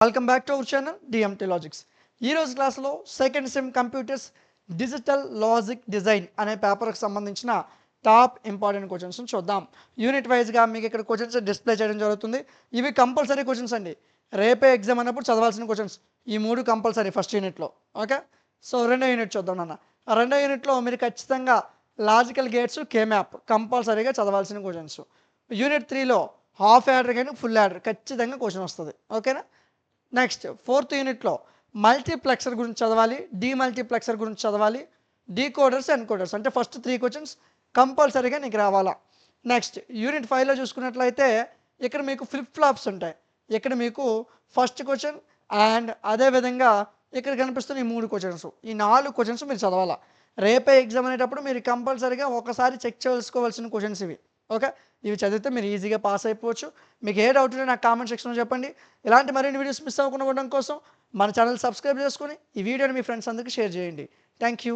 Welcome back to our channel DMT logics. ఈరోజు క్లాస్లో second sem computers digital logic design అనే పేపర్కి సంబంధించిన టాప్ ఇంపార్టెంట్ క్వశ్చన్స్ చూద్దాం. యూనిట్ వైజ్గా మీకు ఇక్కడ క్వశ్చన్స్ డిస్ప్లే చేయడం జరుగుతుంది. ఇవి కంపల్సరీ క్వశ్చన్స్ అండి. రేపే ఎగ్జామ్ అన్నప్పుడు చదవాల్సిన క్వశ్చన్స్ ఈ మూడు కంపల్సరీ ఫస్ట్ యూనిట్లో. ఓకే, సో రెండో యూనిట్ చూద్దాం నాన్న. రెండో యూనిట్లో మీరు ఖచ్చితంగా లాజికల్ గేట్స్, కే మ్యాప్ కంపల్సరీగా చదవాల్సిన క్వశ్చన్స్. యూనిట్ 3లో హాఫ్ యాడర్ కానీ ఫుల్ యాడర్ ఖచ్చితంగా క్వశ్చన్ వస్తుంది. ఓకేనా. నెక్స్ట్ ఫోర్త్ యూనిట్లో మల్టీప్లెక్సర్ గురించి చదవాలి, డీమల్టీప్లెక్సర్ గురించి చదవాలి, డీకోడర్స్, ఎన్కోడర్స్ అంటే ఫస్ట్ 3 క్వశ్చన్స్ కంపల్సరీగా నీకు రావాలా. నెక్స్ట్ యూనిట్ 5లో చూసుకున్నట్లయితే ఇక్కడ మీకు ఫ్లిప్ ఫ్లాప్స్ ఉంటాయి. ఇక్కడ మీకు ఫస్ట్ క్వశ్చన్ అండ్ అదేవిధంగా ఇక్కడ కనిపిస్తున్న ఈ 3 క్వశ్చన్స్, ఈ 4 క్వశ్చన్స్ మీరు చదవాలా. రేపే ఎగ్జామ్ అనేటప్పుడు మీరు కంపల్సరీగా ఒకసారి చెక్ చేసుకోవాల్సిన క్వశ్చన్స్ ఇవి. ఓకే, ఇవి చదివితే మీరు ఈజీగా పాస్ అయిపోవచ్చు. మీకు ఏ డౌట్ ఉంటే నాకు కామెంట్ సెక్షన్లో చెప్పండి. ఇలాంటి మరిన్ని వీడియోస్ మిస్ అవ్వకుండా ఉండడం కోసం మన ఛానల్ సబ్స్క్రైబ్ చేసుకొని ఈ వీడియోని మీ ఫ్రెండ్స్ అందరికీ షేర్ చేయండి. Thank you.